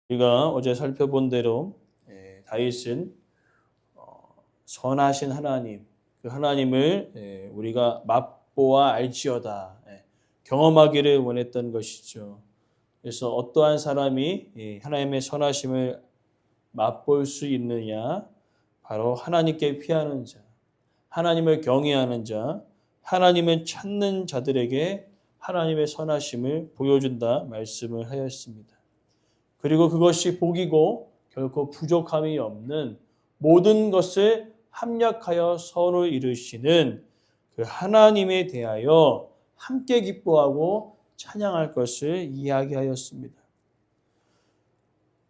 우리가 어제 살펴본 대로 다윗은 선하신 하나님, 그 하나님을 우리가 맛보아 알지어다 경험하기를 원했던 것이죠. 그래서 어떠한 사람이 하나님의 선하심을 맛볼 수 있느냐? 바로 하나님께 피하는 자, 하나님을 경외하는 자, 하나님을 찾는 자들에게 하나님의 선하심을 보여준다 말씀을 하였습니다. 그리고 그것이 복이고 결코 부족함이 없는 모든 것을 합력하여 선을 이루시는 그 하나님에 대하여 함께 기뻐하고 찬양할 것을 이야기하였습니다.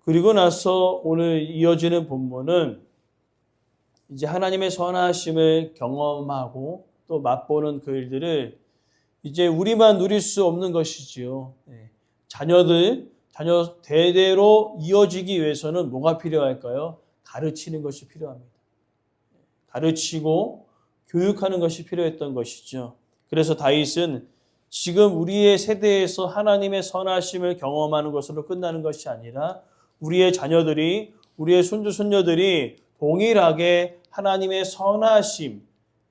그리고 나서 오늘 이어지는 본문은 이제 하나님의 선하심을 경험하고 또 맛보는 그 일들을 이제 우리만 누릴 수 없는 것이지요. 자녀 대대로 이어지기 위해서는 뭐가 필요할까요? 가르치는 것이 필요합니다. 가르치고 교육하는 것이 필요했던 것이죠. 그래서 다윗은 지금 우리의 세대에서 하나님의 선하심을 경험하는 것으로 끝나는 것이 아니라 우리의 자녀들이, 우리의 손주, 손녀들이 동일하게 하나님의 선하심,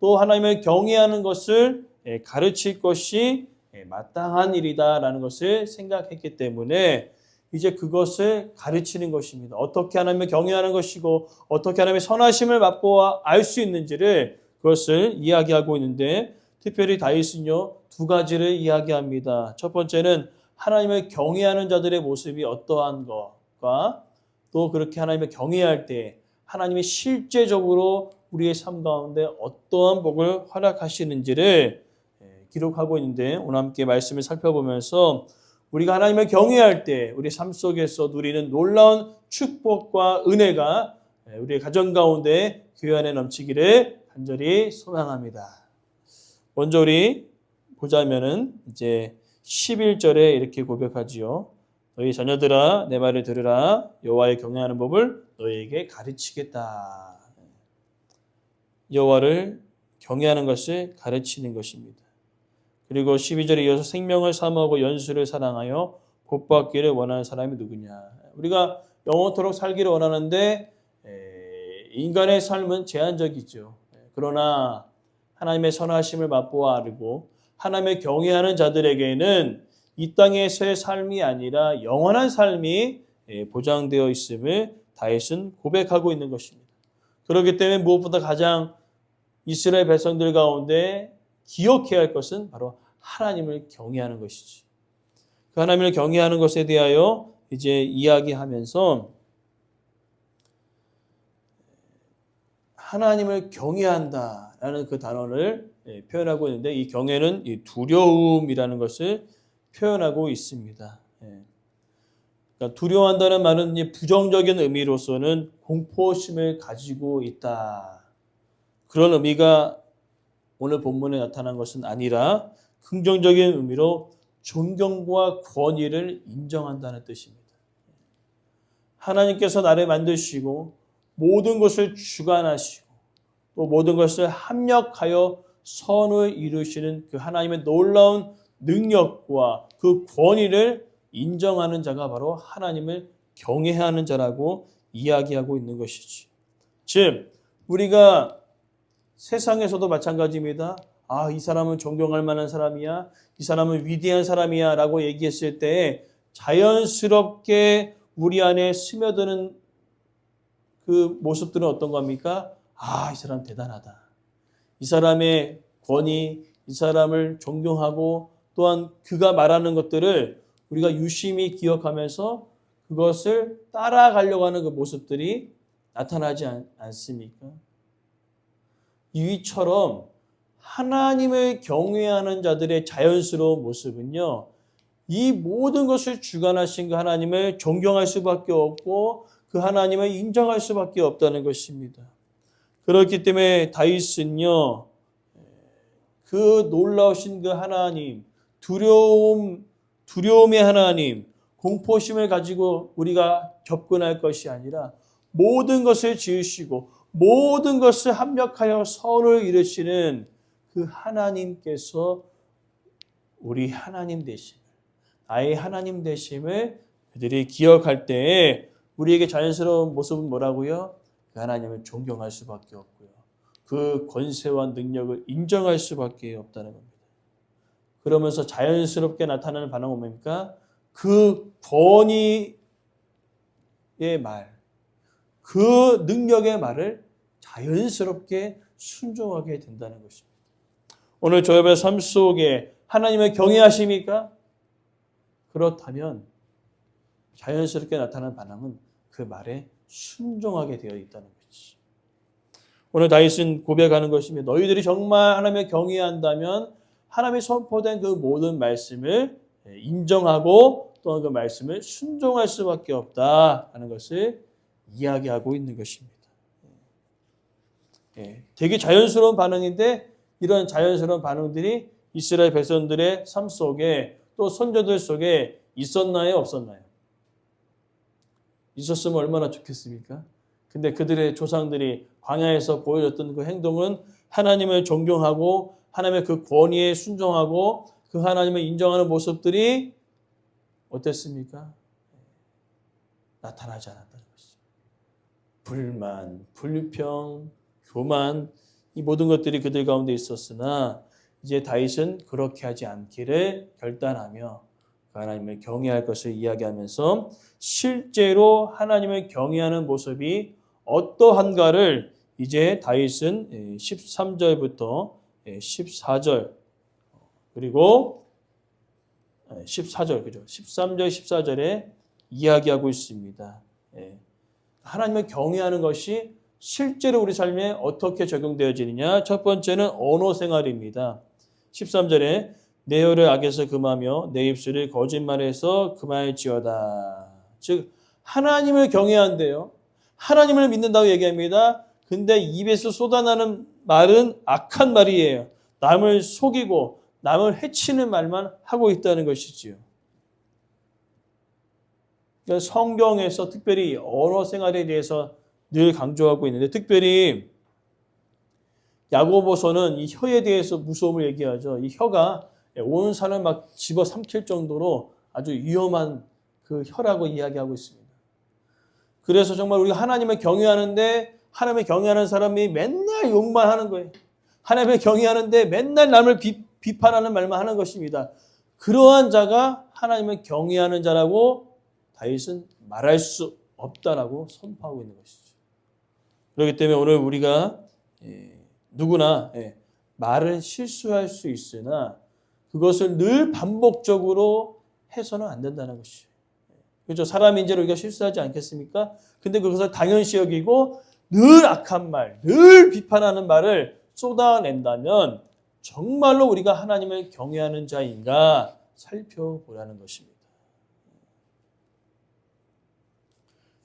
또 하나님을 경외하는 것을 가르칠 것이 마땅한 일이다라는 것을 생각했기 때문에 이제 그것을 가르치는 것입니다. 어떻게 하나님을 경외하는 것이고 어떻게 하나님의 선하심을 맛보아 알 수 있는지를 그것을 이야기하고 있는데 특별히 다윗은요 2가지를 이야기합니다. 첫 번째는 하나님을 경외하는 자들의 모습이 어떠한 것과 또 그렇게 하나님을 경외할 때 하나님이 실제적으로 우리의 삶 가운데 어떠한 복을 허락하시는지를 기록하고 있는데 오늘 함께 말씀을 살펴보면서 우리가 하나님을 경외할 때 우리 삶 속에서 누리는 놀라운 축복과 은혜가 우리의 가정 가운데 교회 안에 넘치기를 간절히 소망합니다. 먼저 우리 보자면은 이제 11절에 이렇게 고백하지요. 너희 자녀들아 내 말을 들으라. 여호와의 경외하는 법을 너희에게 가르치겠다. 여호와를 경외하는 것을 가르치는 것입니다. 그리고 12절에 이어서 생명을 사모하고 연수를 사랑하여 복받기를 원하는 사람이 누구냐. 우리가 영원토록 살기를 원하는데 인간의 삶은 제한적이죠. 그러나 하나님의 선하심을 맛보아 알고 하나님을 경외하는 자들에게는 이 땅에서의 삶이 아니라 영원한 삶이 보장되어 있음을 다윗은 고백하고 있는 것입니다. 그렇기 때문에 무엇보다 가장 이스라엘 백성들 가운데 기억해야 할 것은 바로 하나님을 경외하는 것이지. 그 하나님을 경외하는 것에 대하여 이제 이야기하면서 하나님을 경외한다라는 그 단어를 표현하고 있는데 이 경외는 이 두려움이라는 것을 표현하고 있습니다. 그러니까 두려워한다는 말은 부정적인 의미로서는 공포심을 가지고 있다. 그런 의미가 오늘 본문에 나타난 것은 아니라 긍정적인 의미로 존경과 권위를 인정한다는 뜻입니다. 하나님께서 나를 만드시고 모든 것을 주관하시고 또 모든 것을 합력하여 선을 이루시는 그 하나님의 놀라운 능력과 그 권위를 인정하는 자가 바로 하나님을 경외하는 자라고 이야기하고 있는 것이지. 즉 우리가 세상에서도 마찬가지입니다. 이 사람은 존경할 만한 사람이야. 이 사람은 위대한 사람이야 라고 얘기했을 때 자연스럽게 우리 안에 스며드는 그 모습들은 어떤 겁니까? 이 사람 대단하다. 이 사람의 권위, 이 사람을 존경하고 또한 그가 말하는 것들을 우리가 유심히 기억하면서 그것을 따라가려고 하는 그 모습들이 나타나지 않습니까? 이처럼 하나님을 경외하는 자들의 자연스러운 모습은요. 이 모든 것을 주관하신 그 하나님을 존경할 수밖에 없고 그 하나님을 인정할 수밖에 없다는 것입니다. 그렇기 때문에 다윗은요. 그 놀라우신 그 하나님, 두려움의 하나님, 공포심을 가지고 우리가 접근할 것이 아니라 모든 것을 지으시고 모든 것을 합력하여 선을 이루시는 그 하나님께서 우리 하나님 되심을, 나의 하나님 되심을 그들이 기억할 때에 우리에게 자연스러운 모습은 뭐라고요? 그 하나님을 존경할 수밖에 없고요. 그 권세와 능력을 인정할 수밖에 없다는 겁니다. 그러면서 자연스럽게 나타나는 반응은 뭡니까? 그 권위의 말, 그 능력의 말을 자연스럽게 순종하게 된다는 것입니다. 오늘 저의 삶 속에 하나님을 경외하십니까? 그렇다면 자연스럽게 나타나는 반응은 그 말에 순종하게 되어 있다는 것이죠. 오늘 다윗은 고백하는 것입니다. 너희들이 정말 하나님을 경외한다면 하나님이 선포된 그 모든 말씀을 인정하고 또한 그 말씀을 순종할 수밖에 없다라는 것을 이야기하고 있는 것입니다. 되게 자연스러운 반응인데 이런 자연스러운 반응들이 이스라엘 백성들의 삶 속에 또 선조들 속에 있었나요? 없었나요? 있었으면 얼마나 좋겠습니까? 근데 그들의 조상들이 광야에서 보여줬던 그 행동은 하나님을 존경하고 하나님의 그 권위에 순종하고 그 하나님을 인정하는 모습들이 어땠습니까? 나타나지 않았다는 것이죠. 불만, 불평, 교만 이 모든 것들이 그들 가운데 있었으나 이제 다윗은 그렇게 하지 않기를 결단하며 하나님을 경외할 것을 이야기하면서 실제로 하나님을 경외하는 모습이 어떠한가를 이제 다윗은 13절부터 14절 그리고 14절 그죠? 13절 14절에 이야기하고 있습니다. 하나님을 경외하는 것이 실제로 우리 삶에 어떻게 적용되어지느냐? 첫 번째는 언어 생활입니다. 13절에 내 혀를 악에서 금하며 내 입술을 거짓말해서 금할지어다. 즉 하나님을 경외한대요. 하나님을 믿는다고 얘기합니다. 근데 입에서 쏟아나는 말은 악한 말이에요. 남을 속이고 남을 해치는 말만 하고 있다는 것이지요. 그러니까 성경에서 특별히 언어 생활에 대해서 늘 강조하고 있는데 특별히 야고보서는 이 혀에 대해서 무서움을 얘기하죠. 이 혀가 온 산을 막 집어삼킬 정도로 아주 위험한 그 혀라고 이야기하고 있습니다. 그래서 정말 우리가 하나님을 경외하는데 하나님을 경외하는 사람이 맨날 욕만 하는 거예요. 하나님을 경외하는데 맨날 남을 비판하는 말만 하는 것입니다. 그러한 자가 하나님을 경외하는 자라고 다윗은 말할 수 없다라고 선포하고 있는 것이죠. 그렇기 때문에 오늘 우리가 누구나 말을 실수할 수 있으나 그것을 늘 반복적으로 해서는 안 된다는 것이죠. 그렇죠? 사람인지로 우리가 실수하지 않겠습니까? 근데 그것을 당연시 여기고 늘 악한 말, 늘 비판하는 말을 쏟아낸다면 정말로 우리가 하나님을 경외하는 자인가 살펴보라는 것입니다.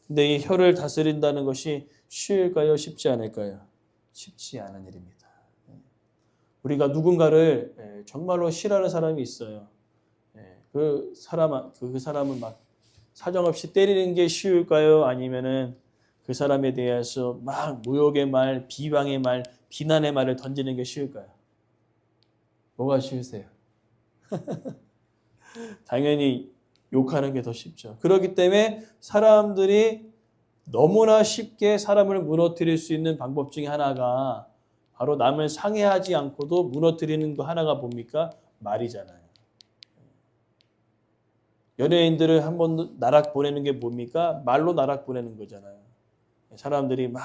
근데 이 혀를 다스린다는 것이 쉬울까요? 쉽지 않을까요? 쉽지 않은 일입니다. 우리가 누군가를 정말로 싫어하는 사람이 있어요. 그 사람은 막 사정없이 때리는 게 쉬울까요? 아니면은 그 사람에 대해서 막 모욕의 말, 비방의 말, 비난의 말을 던지는 게 쉬울까요? 뭐가 쉬우세요? 당연히 욕하는 게 더 쉽죠. 그렇기 때문에 사람들이 너무나 쉽게 사람을 무너뜨릴 수 있는 방법 중에 하나가 바로 남을 상해하지 않고도 무너뜨리는 거 하나가 뭡니까? 말이잖아요. 연예인들을 한번 나락 보내는 게 뭡니까? 말로 나락 보내는 거잖아요. 사람들이 막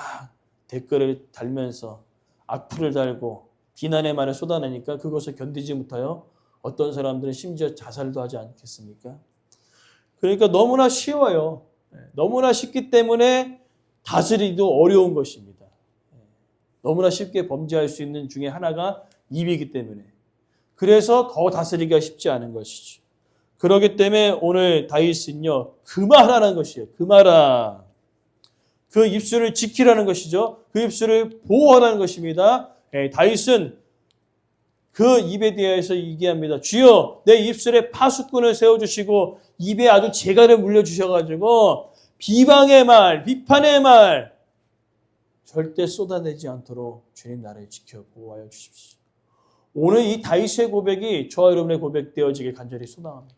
댓글을 달면서 악플을 달고 비난의 말을 쏟아내니까 그것을 견디지 못하여 어떤 사람들은 심지어 자살도 하지 않겠습니까? 그러니까 너무나 쉬워요. 너무나 쉽기 때문에 다스리기도 어려운 것입니다. 너무나 쉽게 범죄할 수 있는 중에 하나가 입이기 때문에. 그래서 더 다스리기가 쉽지 않은 것이죠. 그렇기 때문에 오늘 다윗은요. 금하라는 것이에요. 금하라. 그 입술을 지키라는 것이죠. 그 입술을 보호하라는 것입니다. 다윗은 그 입에 대해서 얘기합니다. 주여 내 입술에 파수꾼을 세워주시고 입에 아주 재갈을 물려주셔가지고 비방의 말, 비판의 말 절대 쏟아내지 않도록 주님 나를 지켜 보호하여 주십시오. 오늘 이 다윗의 고백이 저와 여러분의 고백 되어지길 간절히 소망합니다.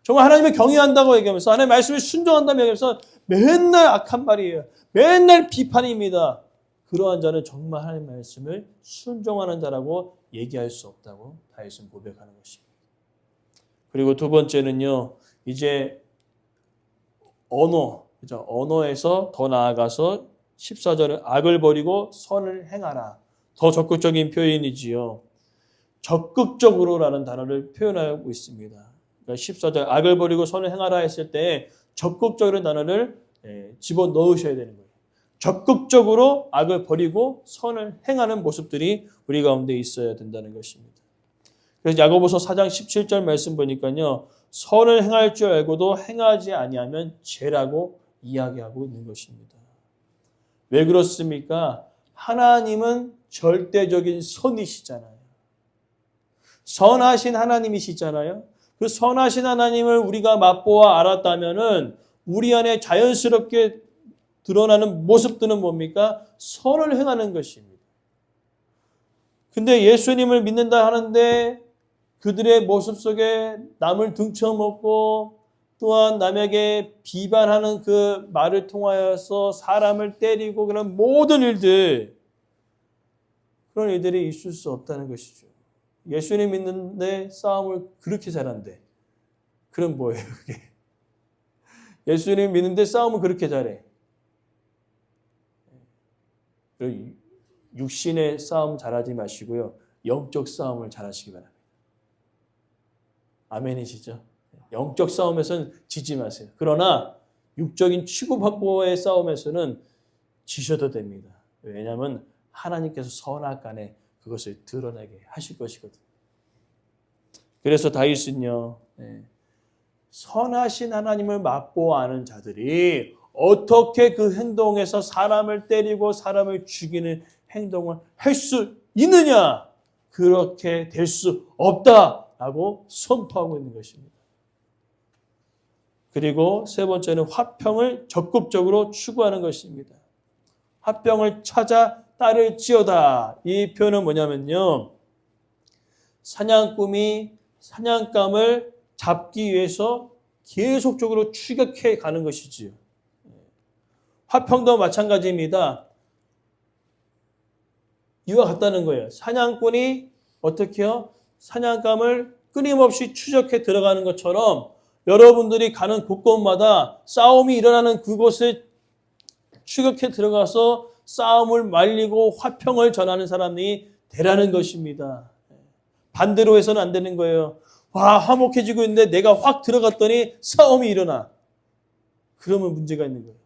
정말 하나님을 경외한다고 얘기하면서 하나님의 말씀을 순종한다고 얘기하면서 맨날 악한 말이에요. 맨날 비판입니다. 그러한 자는 정말 하나님의 말씀을 순종하는 자라고 얘기할 수 없다고 다윗은 고백하는 것입니다. 그리고 두 번째는요. 이제 언어에서 더 나아가서 14절은 악을 버리고 선을 행하라. 더 적극적인 표현이지요. 적극적으로라는 단어를 표현하고 있습니다. 그러니까 14절 악을 버리고 선을 행하라 했을 때 적극적으로 단어를 집어넣으셔야 되는 거예요. 적극적으로 악을 버리고 선을 행하는 모습들이 우리 가운데 있어야 된다는 것입니다. 그래서 야고보서 4장 17절 말씀 보니까요. 선을 행할 줄 알고도 행하지 아니하면 죄라고 이야기하고 있는 것입니다. 왜 그렇습니까? 하나님은 절대적인 선이시잖아요. 선하신 하나님이시잖아요. 그 선하신 하나님을 우리가 맛보아 알았다면은 우리 안에 자연스럽게 드러나는 모습들은 뭡니까? 선을 행하는 것입니다. 근데 예수님을 믿는다 하는데 그들의 모습 속에 남을 등쳐먹고 또한 남에게 비방하는 그 말을 통하여서 사람을 때리고 그런 모든 일들, 그런 일들이 있을 수 없다는 것이죠. 예수님 믿는데 싸움을 그렇게 잘한대. 그럼 뭐예요, 그게? 예수님 믿는데 싸움을 그렇게 잘해. 육신의 싸움 잘하지 마시고요. 영적 싸움을 잘하시기 바랍니다. 아멘이시죠? 영적 싸움에서는 지지 마세요. 그러나 육적인 치고받고의 싸움에서는 지셔도 됩니다. 왜냐하면 하나님께서 선악간에 그것을 드러나게 하실 것이거든요. 그래서 다윗은요. 선하신 하나님을 맛보아 아는 자들이 어떻게 그 행동에서 사람을 때리고 사람을 죽이는 행동을 할 수 있느냐? 그렇게 될 수 없다라고 선포하고 있는 것입니다. 그리고 세 번째는 화평을 적극적으로 추구하는 것입니다. 화평을 찾아 따를지어다. 이 표현은 뭐냐면요. 사냥꾼이 사냥감을 잡기 위해서 계속적으로 추격해 가는 것이지요. 화평도 마찬가지입니다. 이와 같다는 거예요. 사냥꾼이 어떻게요? 사냥감을 끊임없이 추적해 들어가는 것처럼 여러분들이 가는 곳곳마다 싸움이 일어나는 그곳에 추격해 들어가서 싸움을 말리고 화평을 전하는 사람이 되라는 것입니다. 반대로 해서는 안 되는 거예요. 와, 화목해지고 있는데 내가 확 들어갔더니 싸움이 일어나. 그러면 문제가 있는 거예요.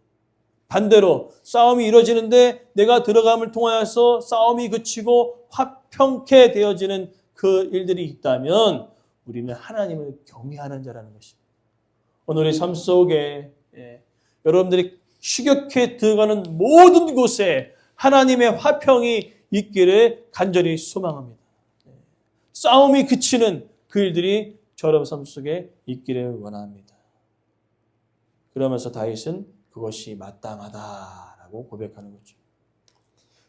반대로 싸움이 이루어지는데 내가 들어감을 통하여서 싸움이 그치고 화평케 되어지는 그 일들이 있다면 우리는 하나님을 경외하는 자라는 것입니다. 오늘의 삶 속에 여러분들이 추격해 들어가는 모든 곳에 하나님의 화평이 있기를 간절히 소망합니다. 싸움이 그치는 그 일들이 저런 삶 속에 있기를 원합니다. 그러면서 다윗은 그것이 마땅하다라고 고백하는 거죠.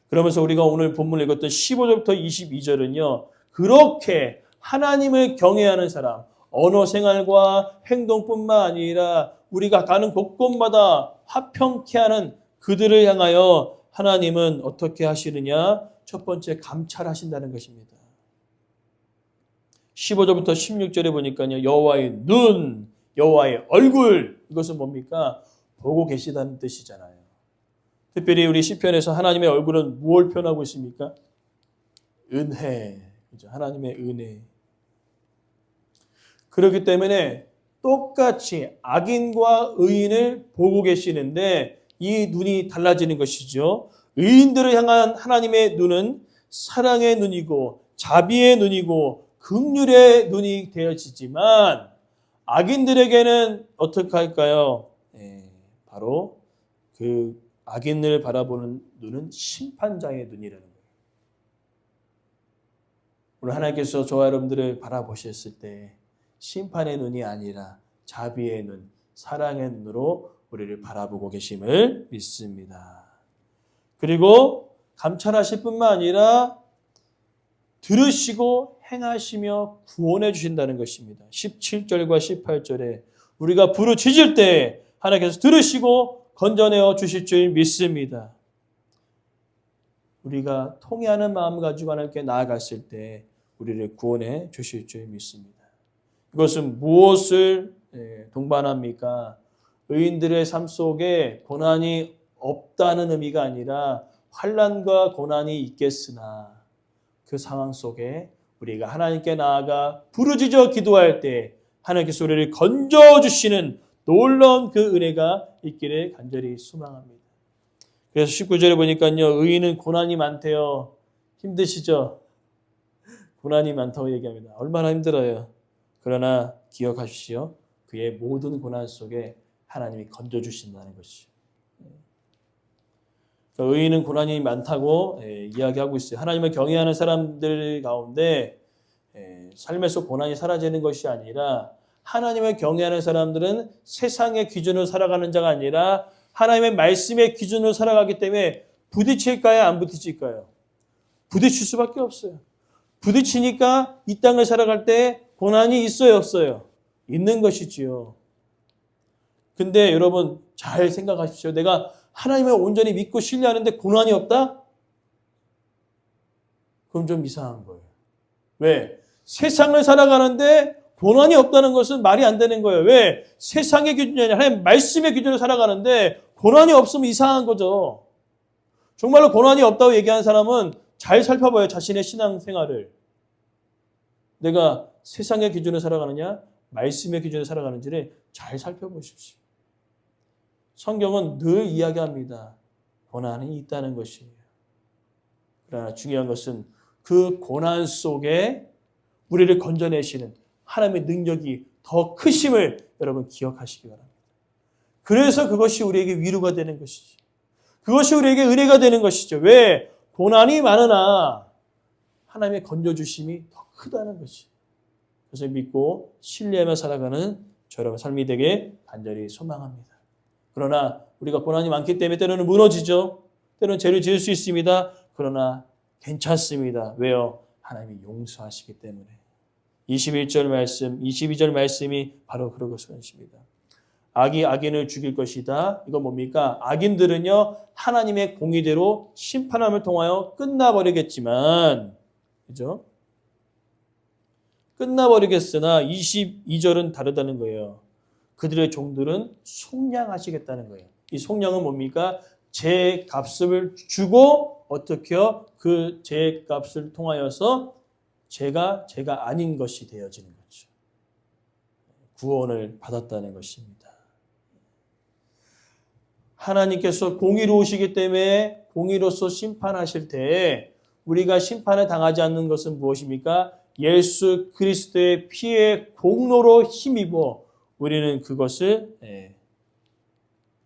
그러면서 우리가 오늘 본문을 읽었던 15절부터 22절은요. 그렇게 하나님을 경외하는 사람, 언어 생활과 행동뿐만 아니라 우리가 가는 곳곳마다 화평케 하는 그들을 향하여 하나님은 어떻게 하시느냐? 첫 번째 감찰하신다는 것입니다. 15절부터 16절에 보니까요. 여호와의 눈, 여호와의 얼굴, 이것은 뭡니까? 보고 계시다는 뜻이잖아요. 특별히 우리 시편에서 하나님의 얼굴은 무엇을 표현하고 있습니까? 은혜, 그죠? 하나님의 은혜. 그렇기 때문에 똑같이 악인과 의인을 보고 계시는데 이 눈이 달라지는 것이죠. 의인들을 향한 하나님의 눈은 사랑의 눈이고 자비의 눈이고 긍휼의 눈이 되어지지만 악인들에게는 어떻게 할까요? 바로 그 악인을 바라보는 눈은 심판자의 눈이라는 거예요. 오늘 하나님께서 저와 여러분들을 바라보셨을 때 심판의 눈이 아니라 자비의 눈, 사랑의 눈으로 우리를 바라보고 계심을 믿습니다. 그리고 감찰하실 뿐만 아니라 들으시고 행하시며 구원해 주신다는 것입니다. 17절과 18절에 우리가 부르짖을 때 하나님께서 들으시고 건져내어 주실 줄 믿습니다. 우리가 통회하는 마음 가지고 하나님께 나아갔을 때 우리를 구원해 주실 줄 믿습니다. 이것은 무엇을 동반합니까? 의인들의 삶 속에 고난이 없다는 의미가 아니라 환난과 고난이 있겠으나 그 상황 속에 우리가 하나님께 나아가 부르짖어 기도할 때 하나님께서 우리를 건져주시는 놀라운 그 은혜가 있기를 간절히 소망합니다. 그래서 19절에 보니까요. 의인은 고난이 많대요. 힘드시죠? 고난이 많다고 얘기합니다. 얼마나 힘들어요. 그러나 기억하십시오. 그의 모든 고난 속에 하나님이 건져주신다는 것이죠. 의인은 고난이 많다고 이야기하고 있어요. 하나님을 경외하는 사람들 가운데 삶에서 고난이 사라지는 것이 아니라 하나님을 경외하는 사람들은 세상의 기준으로 살아가는 자가 아니라 하나님의 말씀의 기준으로 살아가기 때문에 부딪힐까요? 안 부딪힐까요? 부딪힐 수밖에 없어요. 부딪히니까 이 땅을 살아갈 때 고난이 있어요? 없어요? 있는 것이지요. 근데 여러분 잘 생각하십시오. 내가 하나님을 온전히 믿고 신뢰하는데 고난이 없다? 그럼 좀 이상한 거예요. 왜? 세상을 살아가는데 고난이 없다는 것은 말이 안 되는 거예요. 왜? 세상의 기준이 아니라 하나님 말씀의 기준으로 살아가는데 고난이 없으면 이상한 거죠. 정말로 고난이 없다고 얘기하는 사람은 잘 살펴봐요. 자신의 신앙생활을. 내가 세상의 기준으로 살아가느냐 말씀의 기준으로 살아가는지를 잘 살펴보십시오. 성경은 늘 이야기합니다. 고난이 있다는 것이에요. 그러나 중요한 것은 그 고난 속에 우리를 건져내시는 하나님의 능력이 더 크심을 여러분 기억하시기 바랍니다. 그래서 그것이 우리에게 위로가 되는 것이죠. 그것이 우리에게 은혜가 되는 것이죠. 왜? 고난이 많으나 하나님의 건져주심이 더 크다는 것이죠. 그래서 믿고 신뢰하며 살아가는 저 여러분 삶이 되게 간절히 소망합니다. 그러나 우리가 고난이 많기 때문에 때로는 무너지죠. 때로는 죄를 지을 수 있습니다. 그러나 괜찮습니다. 왜요? 하나님이 용서하시기 때문에. 21절 말씀, 22절 말씀이 바로 그런 것입니다. 악이 악인을 죽일 것이다. 이건 뭡니까? 악인들은요, 하나님의 공의대로 심판함을 통하여 끝나버리겠지만, 그죠? 끝나버리겠으나 22절은 다르다는 거예요. 그들의 종들은 속량하시겠다는 거예요. 이 속량은 뭡니까? 제 값을 주고 어떻게요? 그 제 값을 통하여서 제가 아닌 것이 되어지는 거죠. 구원을 받았다는 것입니다. 하나님께서 공의로우시기 때문에 공의로서 심판하실 때 우리가 심판을 당하지 않는 것은 무엇입니까? 예수 그리스도의 피의 공로로 힘입어 우리는 그것을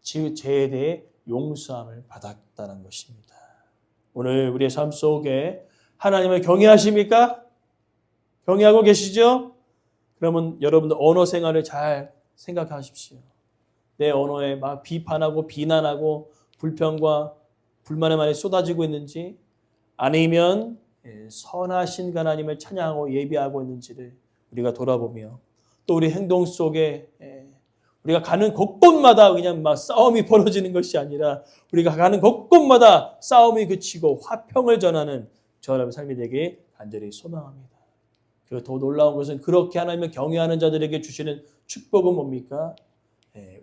죄에 대해 용서함을 받았다는 것입니다. 오늘 우리의 삶 속에 하나님을 경외하십니까? 경외하고 계시죠? 그러면 여러분들 언어 생활을 잘 생각하십시오. 내 언어에 막 비판하고 비난하고 불평과 불만에 많이 쏟아지고 있는지 아니면 선하신 하나님을 찬양하고 예배하고 있는지를 우리가 돌아보며 또 우리 행동 속에 우리가 가는 곳곳마다 그냥 막 싸움이 벌어지는 것이 아니라 우리가 가는 곳곳마다 싸움이 그치고 화평을 전하는 저 여러분 삶이 되게 간절히 소망합니다. 그리고 더 놀라운 것은 그렇게 하나님을 경외하는 자들에게 주시는 축복은 뭡니까?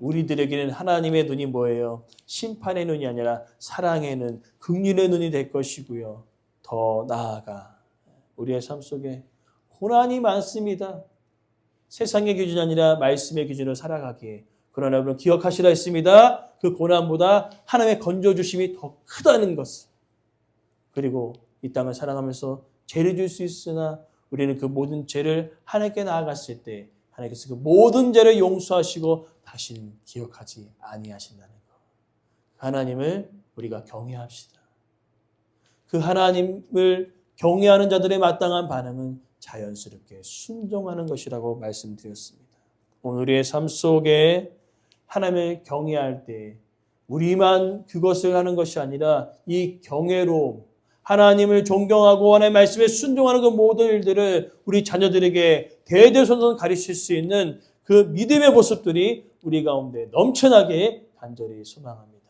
우리들에게는 하나님의 눈이 뭐예요? 심판의 눈이 아니라 사랑의 눈, 긍휼의 눈이 될 것이고요. 더 나아가 우리의 삶 속에 고난이 많습니다. 세상의 기준이 아니라 말씀의 기준으로 살아가기에. 그러나 여러분 기억하시라 했습니다. 그 고난보다 하나님의 건져주심이 더 크다는 것을. 그리고 이 땅을 살아가면서 죄를 질 수 있으나 우리는 그 모든 죄를 하나님께 나아갔을 때 하나님께서 그 모든 죄를 용서하시고 다시는 기억하지 아니하신다는 것. 하나님을 우리가 경외합시다. 그 하나님을 경외하는 자들의 마땅한 반응은 자연스럽게 순종하는 것이라고 말씀드렸습니다. 오늘 우리의 삶 속에 하나님을 경외할 때 우리만 그것을 하는 것이 아니라 이 경외로 하나님을 존경하고 하나님의 말씀에 순종하는 그 모든 일들을 우리 자녀들에게 대대손손 가르칠 수 있는 그 믿음의 모습들이 우리 가운데 넘쳐나게 간절히 소망합니다.